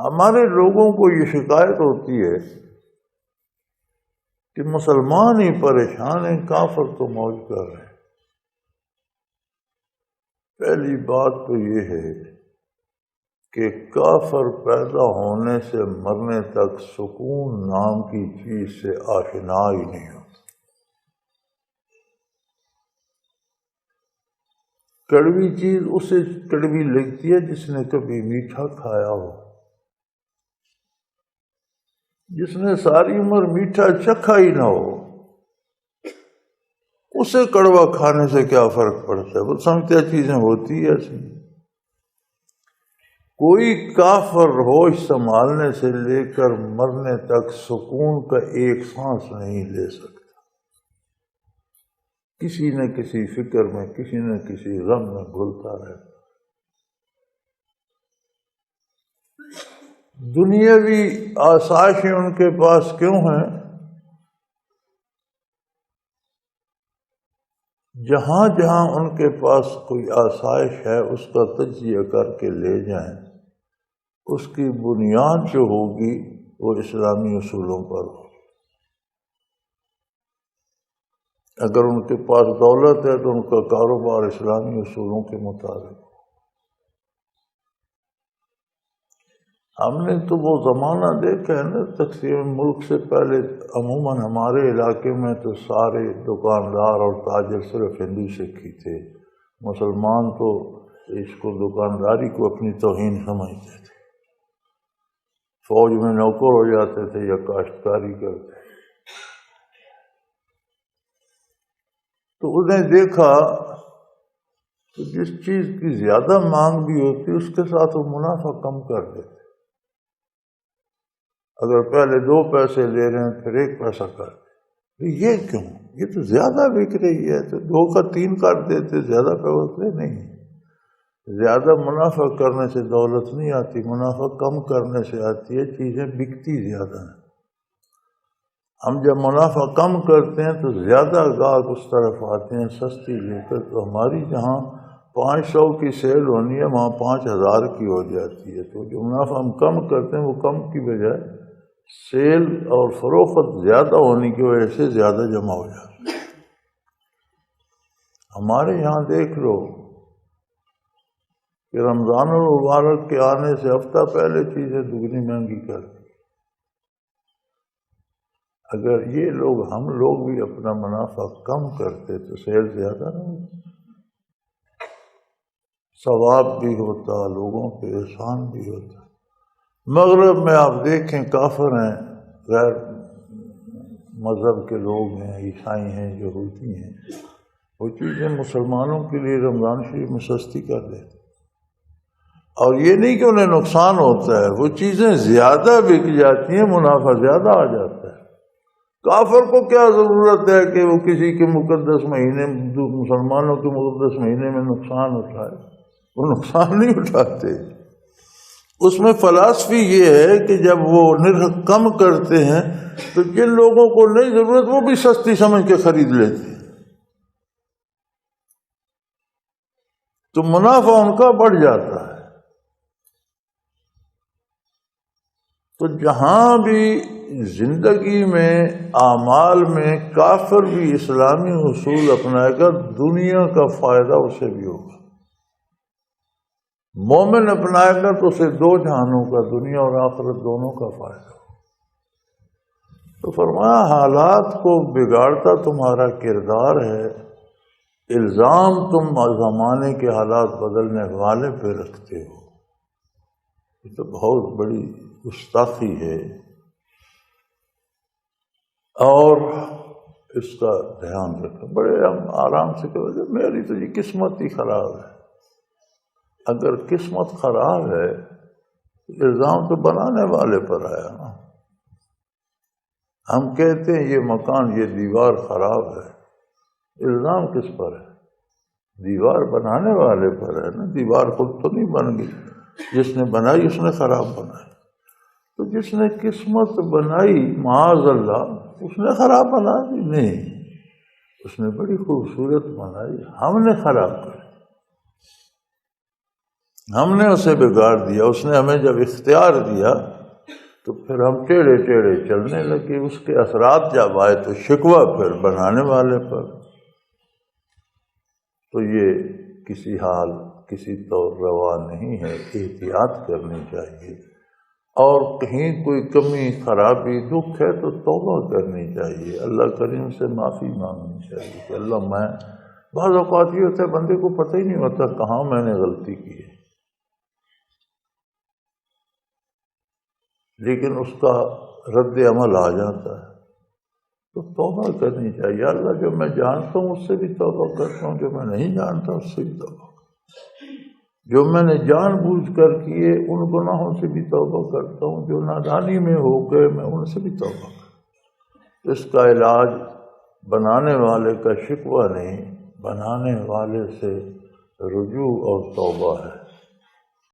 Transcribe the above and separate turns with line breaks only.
ہمارے لوگوں کو یہ شکایت ہوتی ہے کہ مسلمان ہی پریشان ہیں، کافر تو موج کر رہے ہیں۔ پہلی بات تو یہ ہے کہ کافر پیدا ہونے سے مرنے تک سکون نام کی چیز سے آشنا ہی نہیں ہوتا۔ کڑوی چیز اسے کڑوی لگتی ہے جس نے کبھی میٹھا کھایا ہو۔ جس نے ساری عمر میٹھا چکھا ہی نہ ہو، اسے کڑوا کھانے سے کیا فرق پڑتا ہے؟ وہ سمجھتے ہیں چیزیں ہوتی ہے ایسی۔ کوئی کافر ہوش سنبھالنے سے لے کر مرنے تک سکون کا ایک سانس نہیں لے سکتا، کسی نہ کسی فکر میں، کسی نہ کسی غم میں گھلتا رہتا۔ دنیاوی آسائشیں ان کے پاس کیوں ہیں؟ جہاں جہاں ان کے پاس کوئی آسائش ہے اس کا تجزیہ کر کے لے جائیں، اس کی بنیاد جو ہوگی وہ اسلامی اصولوں پر ہو۔ اگر ان کے پاس دولت ہے تو ان کا کاروبار اسلامی اصولوں کے مطابق۔ ہم نے تو وہ زمانہ دیکھا ہے نا، تقسیم ملک سے پہلے عموماً ہمارے علاقے میں تو سارے دکاندار اور تاجر صرف ہندو سکھ ہی تھے۔ مسلمان تو اس کو دکانداری کو اپنی توہین سمجھتے تھے، فوج میں نوکر ہو جاتے تھے یا کاشتکاری کرتے۔ تو انہیں دیکھا کہ جس چیز کی زیادہ مانگ بھی ہوتی اس کے ساتھ وہ منافع کم کر دیتے۔ اگر پہلے 2 پیسے لے رہے ہیں پھر 1 پیسہ کر دیں، یہ کیوں؟ یہ تو زیادہ بک رہی ہے، تو 2 کا 3 کر دیتے، زیادہ پیسے نہیں۔ زیادہ منافع کرنے سے دولت نہیں آتی، منافع کم کرنے سے آتی ہے، چیزیں بکتی زیادہ ہیں۔ ہم جب منافع کم کرتے ہیں تو زیادہ گاہک اس طرف آتے ہیں سستی لے کر، تو ہماری جہاں 500 کی سیل ہونی ہے وہاں 5000 کی ہو جاتی ہے۔ تو جو منافع ہم کم کرتے ہیں وہ کم کی بجائے سیل اور فروخت زیادہ ہونے کی وجہ سے زیادہ جمع ہو جاتا ہے۔ ہمارے یہاں دیکھ لو کہ رمضان المبارک کے آنے سے ہفتہ پہلے چیزیں دگنی مہنگی کر دی۔ اگر یہ لوگ، ہم لوگ بھی اپنا منافع کم کرتے تو سیل زیادہ نہ ہوتی، ثواب بھی ہوتا، لوگوں پہ احسان بھی ہوتا۔ مغرب میں آپ دیکھیں کافر ہیں، غیر مذہب کے لوگ ہیں، عیسائی ہیں، یہودی ہیں، وہ چیزیں مسلمانوں کے لیے رمضان شریف میں سستی کر دیتے، اور یہ نہیں کہ انہیں نقصان ہوتا ہے، وہ چیزیں زیادہ بک جاتی ہیں، منافع زیادہ آ جاتا ہے۔ کافر کو کیا ضرورت ہے کہ وہ کسی کے مقدس مہینے، مسلمانوں کے مقدس مہینے میں نقصان اٹھائے؟ وہ نقصان نہیں اٹھاتے۔ اس میں فلسفی یہ ہے کہ جب وہ نرخ کم کرتے ہیں تو جن لوگوں کو نہیں ضرورت وہ بھی سستی سمجھ کے خرید لیتے ہیں، تو منافع ان کا بڑھ جاتا ہے۔ تو جہاں بھی زندگی میں، اعمال میں کافر بھی اسلامی اصول اپنائے گا، دنیا کا فائدہ اسے بھی ہوگا۔ مومن اپنائے گا تو اسے 2 جہانوں کا، دنیا اور آخرت دونوں کا فائدہ ہوگا۔ تو فرمایا حالات کو بگاڑتا تمہارا کردار ہے، الزام تم زمانے کے حالات بدلنے والے پہ رکھتے ہو۔ یہ تو بہت بڑی گستاخی ہے، اور اس کا دھیان رکھو۔ بڑے ہم آرام سے کہو میری تو یہ قسمت ہی خراب ہے۔ اگر قسمت خراب ہے تو الزام تو بنانے والے پر آیا نا۔ ہم کہتے ہیں یہ مکان، یہ دیوار خراب ہے، الزام کس پر ہے؟ دیوار بنانے والے پر ہے نا۔ دیوار خود تو نہیں بن گئی، جس نے بنائی اس نے خراب بنائی۔ تو جس نے قسمت بنائی معاذ اللہ اس نے خراب بنا دی؟ نہیں، اس نے بڑی خوبصورت بنائی، ہم نے خراب کری۔ ہم نے اسے بگاڑ دیا، اس نے ہمیں جب اختیار دیا تو پھر ہم ٹیڑھے ٹیڑھے چلنے لگے، اس کے اثرات جب آئے تو شکوہ پھر بنانے والے پر۔ تو یہ کسی حال کسی طور روا نہیں ہے، احتیاط کرنی چاہیے، اور کہیں کوئی کمی خرابی دکھ ہے تو توبہ کرنی چاہیے، اللہ کریم سے معافی مانگنی چاہیے کہ اللہ میں، بعض اوقات یہ ہوتا ہے بندے کو پتہ ہی نہیں ہوتا کہاں میں نے غلطی کی ہے، لیکن اس کا رد عمل آ جاتا ہے، تو توبہ کرنی چاہیے، اللہ جو میں جانتا ہوں اس سے بھی توبہ کرتا ہوں، جو میں نہیں جانتا اس سے بھی توبہ، جو میں نے جان بوجھ کر کیے ان گناہوں سے بھی توبہ کرتا ہوں، جو نادانی میں ہو گئے میں ان سے بھی توبہ کرتا ہوں۔ اس کا علاج بنانے والے کا شکوہ نہیں، بنانے والے سے رجوع اور توبہ ہے۔